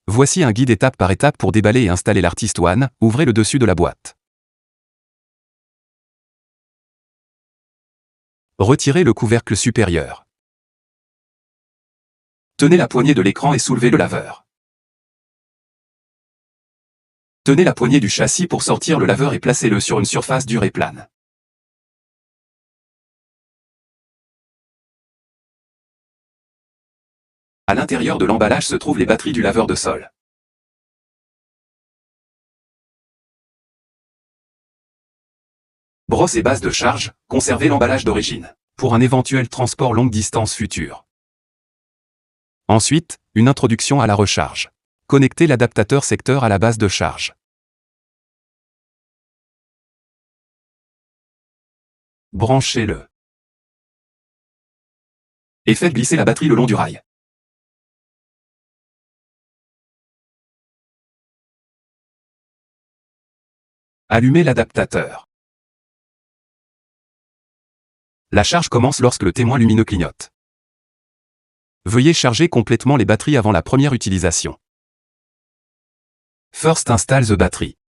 Voici un guide étape par étape pour déballer et installer l'Artist One. Ouvrez le dessus de la boîte. Retirez le couvercle supérieur. Tenez la poignée de l'écran et soulevez le laveur. Tenez la poignée du châssis pour sortir le laveur et placez-le sur une surface dure et plane. À l'intérieur de l'emballage se trouvent les batteries du laveur de sol. Brosse et base de charge, conservez l'emballage d'origine, pour un éventuel transport longue distance futur. Ensuite, une introduction à la recharge. Connectez l'adaptateur secteur à la base de charge. Branchez-le. Et faites glisser la batterie le long du rail. Allumez l'adaptateur. La charge commence lorsque le témoin lumineux clignote. Veuillez charger complètement les batteries avant la première utilisation. First install the battery.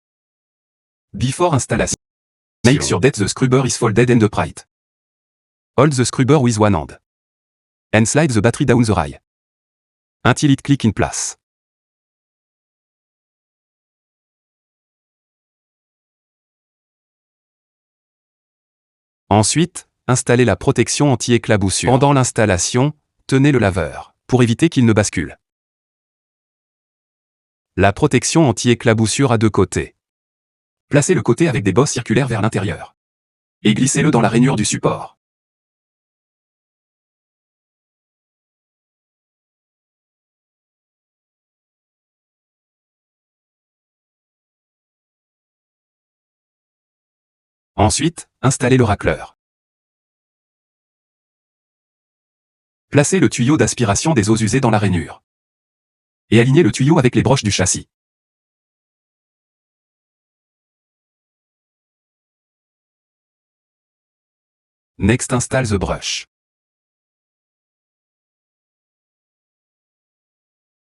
Before installation. Make sure that the scrubber is folded and upright. Hold the scrubber with one hand. And slide the battery down the rail. Until it click in place. Ensuite, installez la protection anti-éclaboussure. Pendant l'installation, tenez le laveur, pour éviter qu'il ne bascule. La protection anti-éclaboussure a deux côtés. Placez le côté avec des bosses circulaires vers l'intérieur. Et glissez-le dans la rainure du support. Ensuite, installez le racleur. Placez le tuyau d'aspiration des eaux usées dans la rainure. Et alignez le tuyau avec les broches du châssis. Next, install the brush.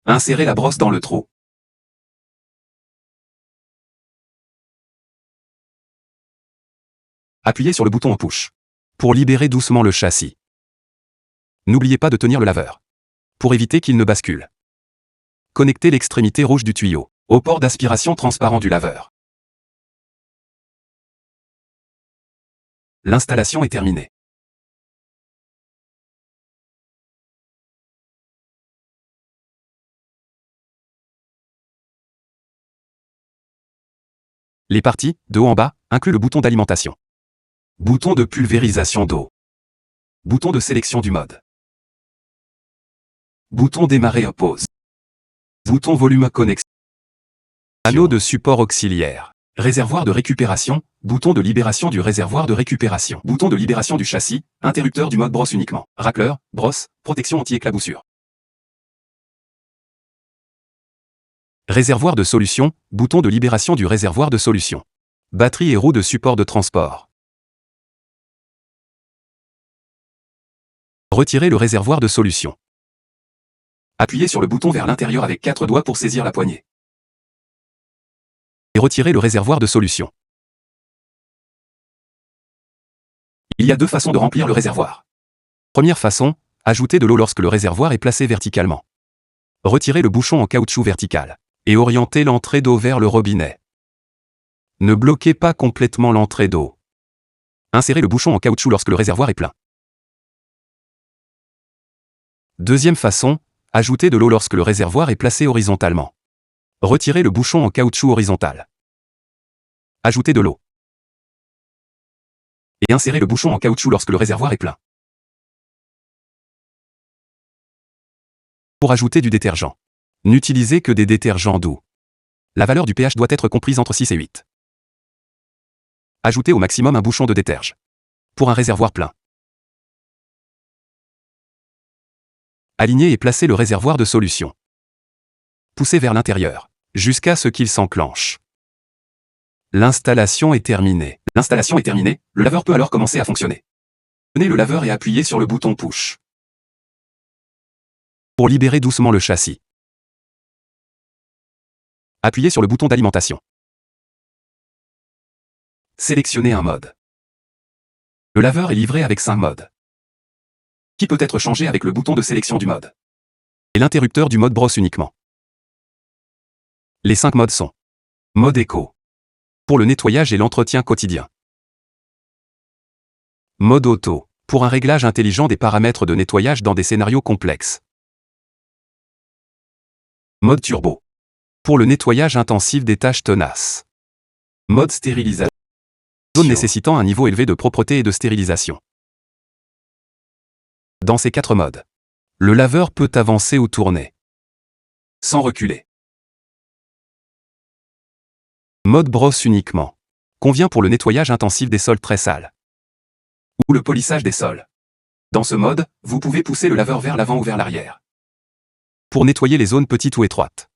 Insérez la brosse dans le trou. Appuyez sur le bouton push pour libérer doucement le châssis. N'oubliez pas de tenir le laveur pour éviter qu'il ne bascule. Connectez l'extrémité rouge du tuyau au port d'aspiration transparent du laveur. L'installation est terminée. Les parties, de haut en bas, incluent le bouton d'alimentation, bouton de pulvérisation d'eau, bouton de sélection du mode, bouton démarrer ou pause, bouton volume connexion, anneau de support auxiliaire, réservoir de récupération, bouton de libération du réservoir de récupération, bouton de libération du châssis, interrupteur du mode brosse uniquement, racleur, brosse, protection anti-éclaboussure. Réservoir de solution, bouton de libération du réservoir de solution. Batterie et roue de support de transport. Retirez le réservoir de solution. Appuyez sur le bouton vers l'intérieur avec 4 doigts pour saisir la poignée. Et retirez le réservoir de solution. Il y a deux façons de remplir le réservoir. Première façon, ajoutez de l'eau lorsque le réservoir est placé verticalement. Retirez le bouchon en caoutchouc vertical et orientez l'entrée d'eau vers le robinet. Ne bloquez pas complètement l'entrée d'eau. Insérez le bouchon en caoutchouc lorsque le réservoir est plein. Deuxième façon, ajoutez de l'eau lorsque le réservoir est placé horizontalement. Retirez le bouchon en caoutchouc horizontal. Ajoutez de l'eau. Et insérez le bouchon en caoutchouc lorsque le réservoir est plein. Pour ajouter du détergent, n'utilisez que des détergents doux. La valeur du pH doit être comprise entre 6 et 8. Ajoutez au maximum un bouchon de déterge. Pour un réservoir plein. Alignez et placez le réservoir de solution. Poussez vers l'intérieur, jusqu'à ce qu'il s'enclenche. L'installation est terminée. L'installation est terminée, le laveur peut alors commencer à fonctionner. Prenez le laveur et appuyez sur le bouton push pour libérer doucement le châssis. Appuyez sur le bouton d'alimentation. Sélectionnez un mode. Le laveur est livré avec 5 modes, qui peut être changé avec le bouton de sélection du mode. Et l'interrupteur du mode brosse uniquement. Les 5 modes sont: mode éco, pour le nettoyage et l'entretien quotidien. Mode auto, pour un réglage intelligent des paramètres de nettoyage dans des scénarios complexes. Mode turbo, pour le nettoyage intensif des tâches tenaces. Mode stérilisation, zone nécessitant un niveau élevé de propreté et de stérilisation. Dans ces 4 modes, le laveur peut avancer ou tourner, sans reculer. Mode brosse uniquement, convient pour le nettoyage intensif des sols très sales, ou le polissage des sols. Dans ce mode, vous pouvez pousser le laveur vers l'avant ou vers l'arrière, pour nettoyer les zones petites ou étroites.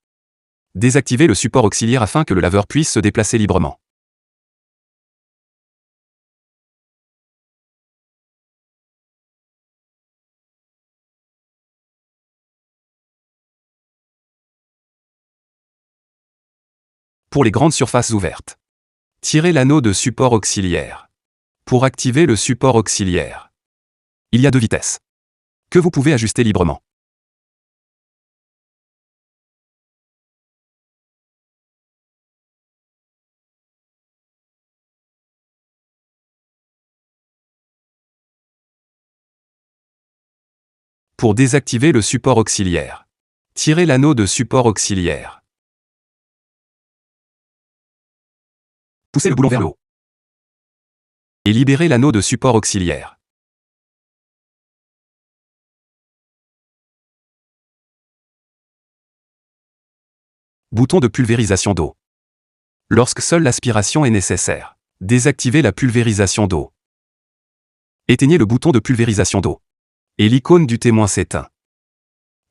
Désactivez le support auxiliaire afin que le laveur puisse se déplacer librement. Pour les grandes surfaces ouvertes, tirez l'anneau de support auxiliaire. Pour activer le support auxiliaire, il y a 2 vitesses, que vous pouvez ajuster librement. Pour désactiver le support auxiliaire, tirez l'anneau de support auxiliaire. Poussez le boulon vers le haut. Et libérez l'anneau de support auxiliaire. Bouton de pulvérisation d'eau. Lorsque seule l'aspiration est nécessaire, désactivez la pulvérisation d'eau. Éteignez le bouton de pulvérisation d'eau. Et l'icône du témoin s'éteint.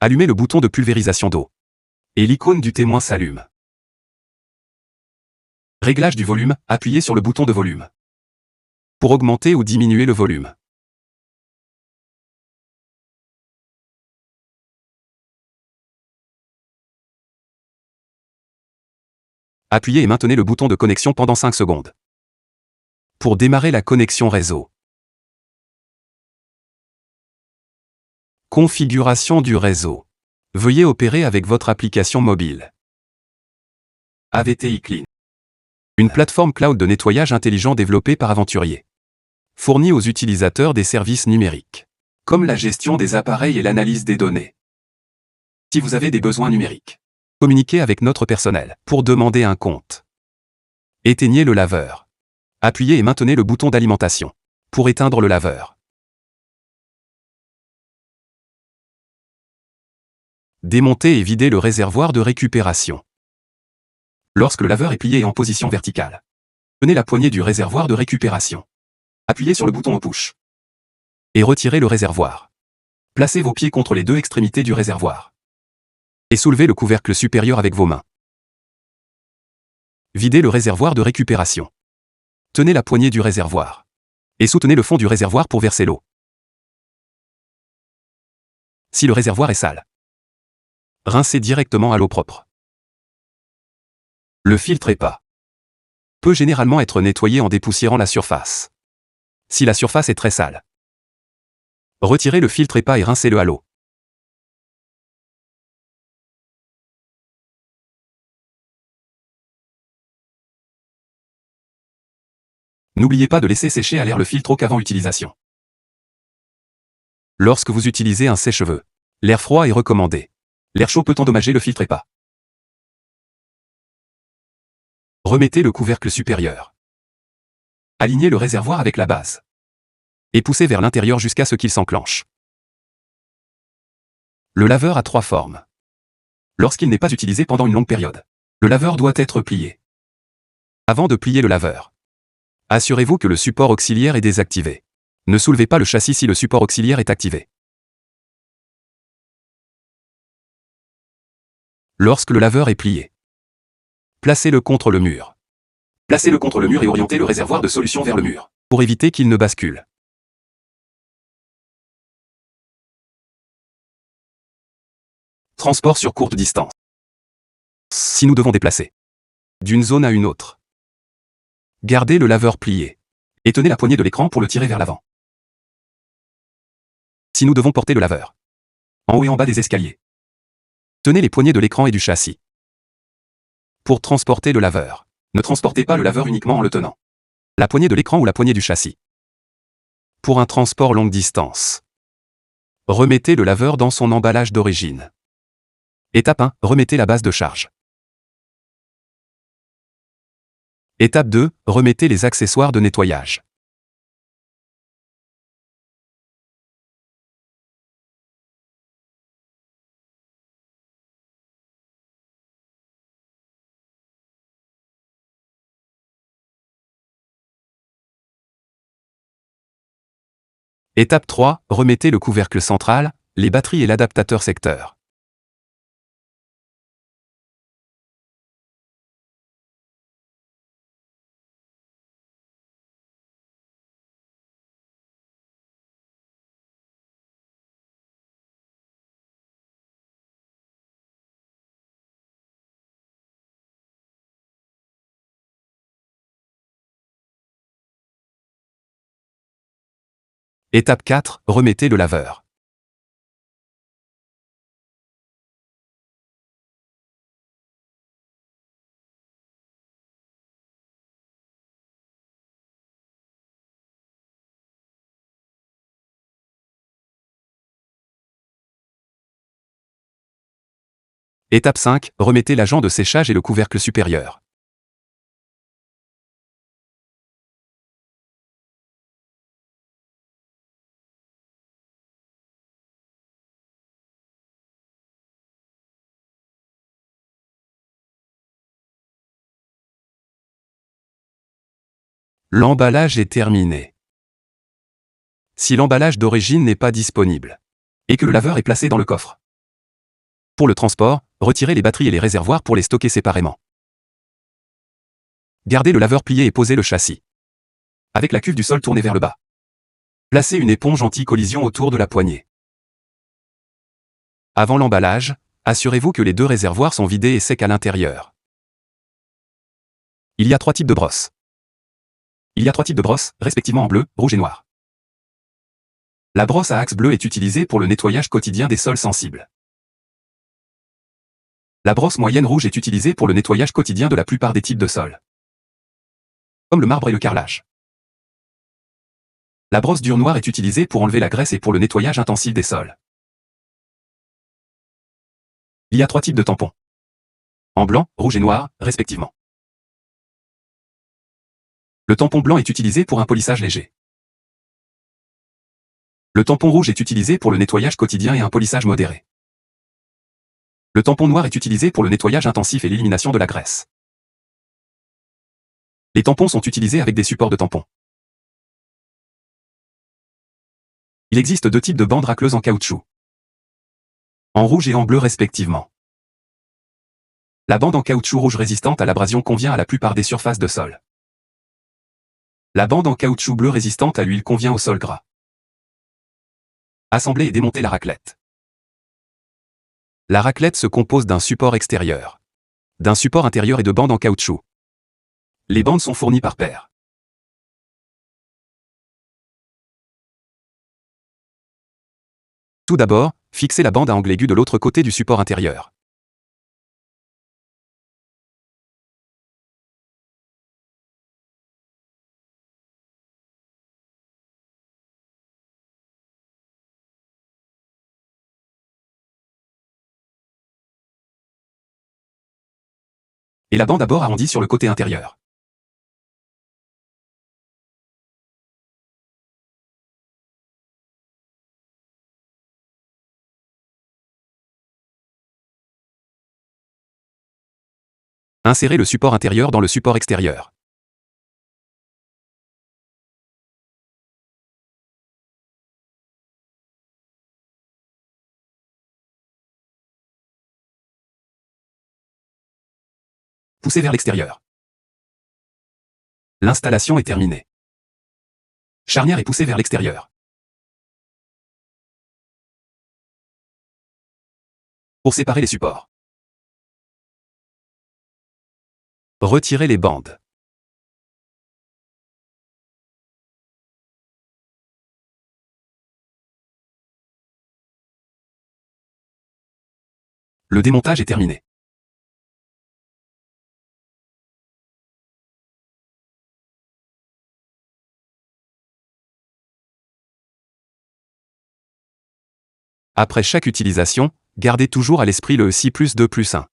Allumez le bouton de pulvérisation d'eau. Et l'icône du témoin s'allume. Réglage du volume, appuyez sur le bouton de volume. Pour augmenter ou diminuer le volume. Appuyez et maintenez le bouton de connexion pendant 5 secondes. Pour démarrer la connexion réseau. Configuration du réseau. Veuillez opérer avec votre application mobile. AVTI Clean. Une plateforme cloud de nettoyage intelligent développée par Aventurier. Fournit aux utilisateurs des services numériques, comme la gestion des appareils et l'analyse des données. Si vous avez des besoins numériques, communiquez avec notre personnel pour demander un compte. Éteignez le laveur. Appuyez et maintenez le bouton d'alimentation pour éteindre le laveur. Démontez et videz le réservoir de récupération. Lorsque le laveur est plié et en position verticale, tenez la poignée du réservoir de récupération. Appuyez sur le bouton au push. Et retirez le réservoir. Placez vos pieds contre les 2 extrémités du réservoir. Et soulevez le couvercle supérieur avec vos mains. Videz le réservoir de récupération. Tenez la poignée du réservoir. Et soutenez le fond du réservoir pour verser l'eau. Si le réservoir est sale, rincez directement à l'eau propre. Le filtre EPA peut généralement être nettoyé en dépoussiérant la surface. Si la surface est très sale, retirez le filtre EPA et rincez-le à l'eau. N'oubliez pas de laisser sécher à l'air le filtre eau qu'avant utilisation. Lorsque vous utilisez un sèche-cheveux, l'air froid est recommandé. L'air chaud peut endommager le filtre EPA. Remettez le couvercle supérieur. Alignez le réservoir avec la base. Et poussez vers l'intérieur jusqu'à ce qu'il s'enclenche. Le laveur a 3 formes. Lorsqu'il n'est pas utilisé pendant une longue période, le laveur doit être plié. Avant de plier le laveur, assurez-vous que le support auxiliaire est désactivé. Ne soulevez pas le châssis si le support auxiliaire est activé. Lorsque le laveur est plié, placez-le contre le mur. Placez-le contre le mur et orientez le réservoir de solution vers le mur, pour éviter qu'il ne bascule. Transport sur courte distance. Si nous devons déplacer d'une zone à une autre, gardez le laveur plié et tenez la poignée de l'écran pour le tirer vers l'avant. Si nous devons porter le laveur en haut et en bas des escaliers, tenez les poignées de l'écran et du châssis. Pour transporter le laveur, ne transportez pas le laveur uniquement en le tenant. La poignée de l'écran ou la poignée du châssis. Pour un transport longue distance, remettez le laveur dans son emballage d'origine. Étape 1. Remettez la base de charge. Étape 2. Remettez les accessoires de nettoyage. Étape 3. Remettez le couvercle central, les batteries et l'adaptateur secteur. Étape 4. Remettez le laveur. Étape 5. Remettez l'agent de séchage et le couvercle supérieur. L'emballage est terminé. Si l'emballage d'origine n'est pas disponible et que le laveur est placé dans le coffre, pour le transport, retirez les batteries et les réservoirs pour les stocker séparément. Gardez le laveur plié et posez le châssis avec la cuve du sol tournée vers le bas. Placez une éponge anti-collision autour de la poignée. Avant l'emballage, assurez-vous que les deux réservoirs sont vidés et secs à l'intérieur. Il y a 3 types de brosses. Il y a 3 types de brosses, respectivement en bleu, rouge et noir. La brosse à axe bleu est utilisée pour le nettoyage quotidien des sols sensibles. La brosse moyenne rouge est utilisée pour le nettoyage quotidien de la plupart des types de sols, comme le marbre et le carrelage. La brosse dure noire est utilisée pour enlever la graisse et pour le nettoyage intensif des sols. Il y a 3 types de tampons, en blanc, rouge et noir, respectivement. Le tampon blanc est utilisé pour un polissage léger. Le tampon rouge est utilisé pour le nettoyage quotidien et un polissage modéré. Le tampon noir est utilisé pour le nettoyage intensif et l'élimination de la graisse. Les tampons sont utilisés avec des supports de tampons. Il existe 2 types de bandes racleuses en caoutchouc, en rouge et en bleu respectivement. La bande en caoutchouc rouge résistante à l'abrasion convient à la plupart des surfaces de sol. La bande en caoutchouc bleu résistante à l'huile convient au sol gras. Assembler et démonter la raclette. La raclette se compose d'un support extérieur, d'un support intérieur et de bandes en caoutchouc. Les bandes sont fournies par paire. Tout d'abord, fixez la bande à angle aigu de l'autre côté du support intérieur. Et la bande à bord arrondie sur le côté intérieur. Insérez le support intérieur dans le support extérieur. Poussez vers l'extérieur. L'installation est terminée. Charnière est poussée vers l'extérieur. Pour séparer les supports. Retirez les bandes. Le démontage est terminé. Après chaque utilisation, gardez toujours à l'esprit le 6+2+1.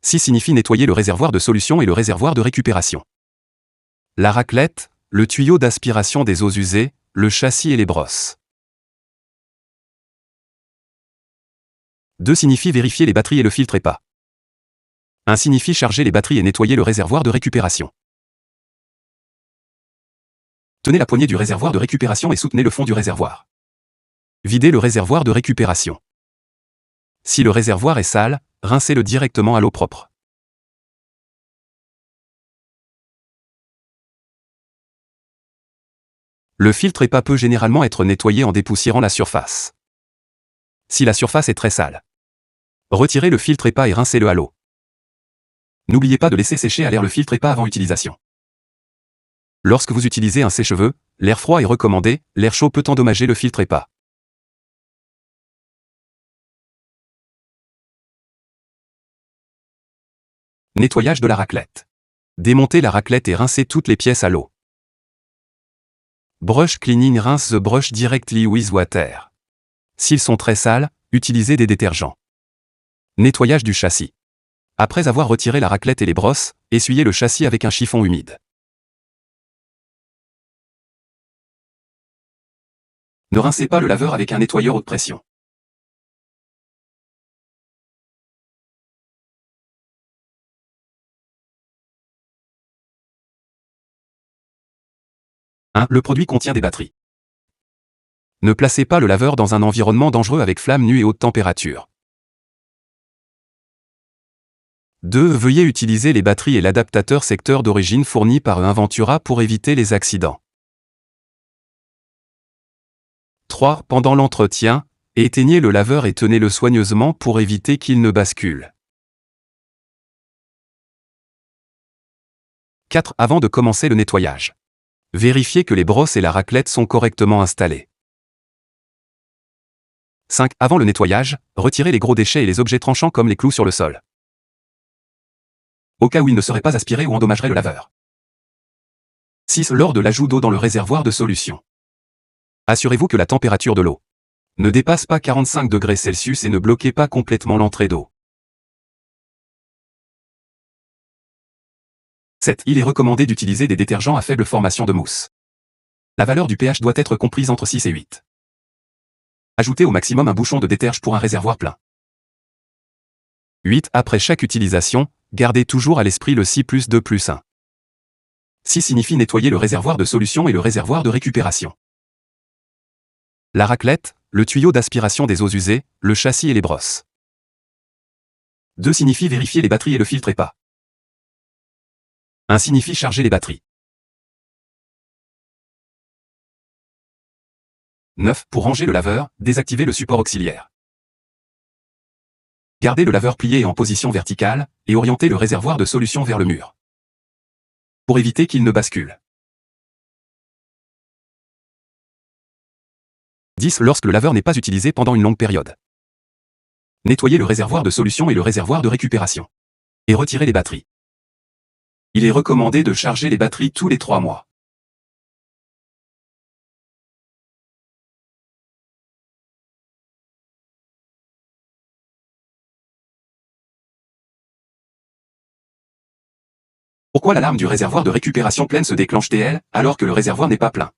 6 signifie nettoyer le réservoir de solution et le réservoir de récupération. La raclette, le tuyau d'aspiration des eaux usées, le châssis et les brosses. 2 signifie vérifier les batteries et le filtre EPA. 1 signifie charger les batteries et nettoyer le réservoir de récupération. Tenez la poignée du réservoir de récupération et soutenez le fond du réservoir. Videz le réservoir de récupération. Si le réservoir est sale, rincez-le directement à l'eau propre. Le filtre EPA peut généralement être nettoyé en dépoussiérant la surface. Si la surface est très sale, retirez le filtre EPA et rincez-le à l'eau. N'oubliez pas de laisser sécher à l'air le filtre EPA avant utilisation. Lorsque vous utilisez un sèche-cheveux, l'air froid est recommandé, l'air chaud peut endommager le filtre EPA. Nettoyage de la raclette. Démontez la raclette et rincez toutes les pièces à l'eau. Brush cleaning, rince the brush directly with water. S'ils sont très sales, utilisez des détergents. Nettoyage du châssis. Après avoir retiré la raclette et les brosses, essuyez le châssis avec un chiffon humide. Ne rincez pas le laveur avec un nettoyeur haute pression. Le produit contient des batteries. Ne placez pas le laveur dans un environnement dangereux avec flammes nues et haute température. 2. Veuillez utiliser les batteries et l'adaptateur secteur d'origine fournis par Inventura pour éviter les accidents. 3. Pendant l'entretien, éteignez le laveur et tenez-le soigneusement pour éviter qu'il ne bascule. 4. Avant de commencer le nettoyage, vérifiez que les brosses et la raclette sont correctement installées. 5. Avant le nettoyage, retirez les gros déchets et les objets tranchants comme les clous sur le sol, au cas où ils ne seraient pas aspirés ou endommageraient le laveur. 6. Lors de l'ajout d'eau dans le réservoir de solution, assurez-vous que la température de l'eau ne dépasse pas 45 degrés Celsius et ne bloquez pas complètement l'entrée d'eau. 7. Il est recommandé d'utiliser des détergents à faible formation de mousse. La valeur du pH doit être comprise entre 6 et 8. Ajoutez au maximum un bouchon de déterge pour un réservoir plein. 8. Après chaque utilisation, gardez toujours à l'esprit le 6+2+1. 6 signifie nettoyer le réservoir de solution et le réservoir de récupération. La raclette, le tuyau d'aspiration des eaux usées, le châssis et les brosses. 2 signifie vérifier les batteries et le filtre EPA. 1 signifie charger les batteries. 9. Pour ranger le laveur, désactivez le support auxiliaire. Gardez le laveur plié et en position verticale, et orientez le réservoir de solution vers le mur, pour éviter qu'il ne bascule. 10. Lorsque le laveur n'est pas utilisé pendant une longue période, nettoyez le réservoir de solution et le réservoir de récupération, et retirez les batteries. Il est recommandé de charger les batteries tous les 3 mois. Pourquoi l'alarme du réservoir de récupération pleine se déclenche-t-elle alors que le réservoir n'est pas plein?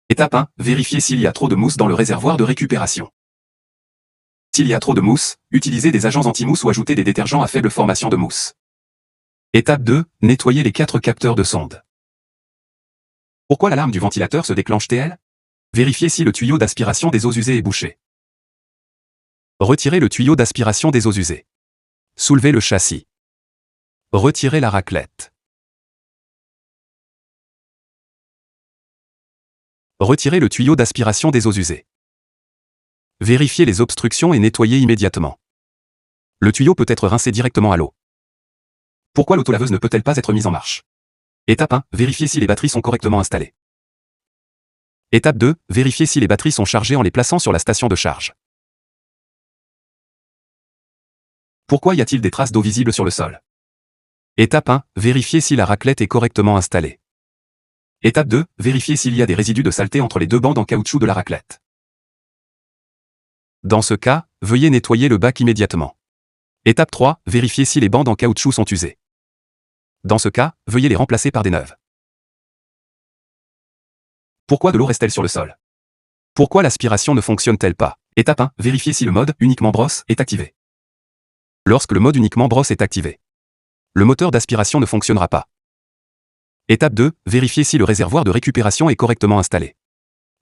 Étape 1. Vérifiez s'il y a trop de mousse dans le réservoir de récupération. S'il y a trop de mousse, utilisez des agents anti-mousse ou ajoutez des détergents à faible formation de mousse. Étape 2. Nettoyez les 4 capteurs de sonde. Pourquoi l'alarme du ventilateur se déclenche-t-elle? Vérifiez si le tuyau d'aspiration des eaux usées est bouché. Retirez le tuyau d'aspiration des eaux usées. Soulevez le châssis. Retirez la raclette. Retirez le tuyau d'aspiration des eaux usées. Vérifiez les obstructions et nettoyez immédiatement. Le tuyau peut être rincé directement à l'eau. Pourquoi l'autolaveuse ne peut-elle pas être mise en marche? Étape 1. Vérifier si les batteries sont correctement installées. Étape 2. Vérifier si les batteries sont chargées en les plaçant sur la station de charge. Pourquoi y a-t-il des traces d'eau visibles sur le sol? Étape 1. Vérifier si la raclette est correctement installée. Étape 2. Vérifier s'il y a des résidus de saleté entre les deux bandes en caoutchouc de la raclette. Dans ce cas, veuillez nettoyer le bac immédiatement. Étape 3. Vérifier si les bandes en caoutchouc sont usées. Dans ce cas, veuillez les remplacer par des neuves. Pourquoi de l'eau reste-t-elle sur le sol? Pourquoi l'aspiration ne fonctionne-t-elle pas? Étape 1. Vérifier si le mode uniquement brosse est activé. Lorsque le mode uniquement brosse est activé, le moteur d'aspiration ne fonctionnera pas. Étape 2. Vérifier si le réservoir de récupération est correctement installé.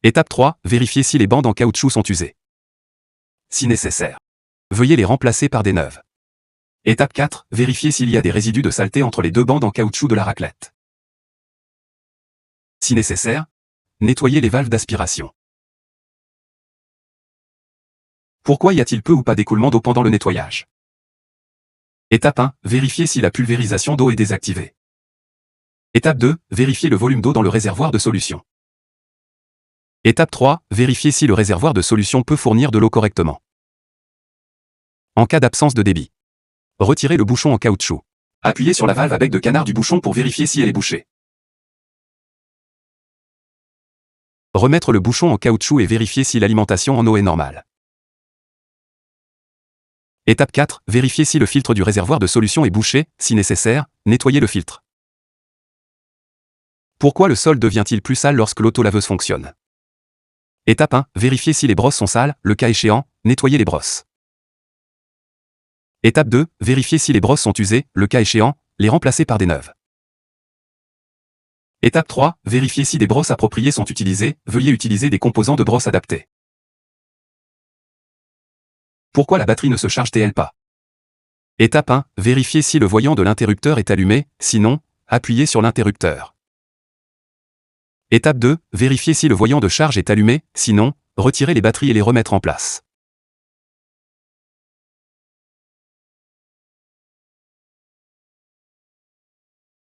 Étape 3. Vérifier si les bandes en caoutchouc sont usées. Si nécessaire, veuillez les remplacer par des neuves. Étape 4. Vérifier s'il y a des résidus de saleté entre les deux bandes en caoutchouc de la raclette. Si nécessaire, nettoyez les valves d'aspiration. Pourquoi y a-t-il peu ou pas d'écoulement d'eau pendant le nettoyage? Étape 1. Vérifier si la pulvérisation d'eau est désactivée. Étape 2. Vérifier le volume d'eau dans le réservoir de solution. Étape 3. Vérifier si le réservoir de solution peut fournir de l'eau correctement. En cas d'absence de débit, retirez le bouchon en caoutchouc. Appuyez sur la valve à bec de canard du bouchon pour vérifier si elle est bouchée. Remettre le bouchon en caoutchouc et vérifier si l'alimentation en eau est normale. Étape 4. Vérifier si le filtre du réservoir de solution est bouché, si nécessaire, nettoyez le filtre. Pourquoi le sol devient-il plus sale lorsque l'autolaveuse fonctionne? Étape 1. Vérifier si les brosses sont sales, le cas échéant, nettoyez les brosses. Étape 2. Vérifier si les brosses sont usées, le cas échéant, les remplacer par des neuves. Étape 3. Vérifier si des brosses appropriées sont utilisées, veuillez utiliser des composants de brosse adaptés. Pourquoi la batterie ne se charge-t-elle pas? Étape 1. Vérifier si le voyant de l'interrupteur est allumé, sinon, appuyez sur l'interrupteur. Étape 2. Vérifier si le voyant de charge est allumé, sinon, retirez les batteries et les remettre en place.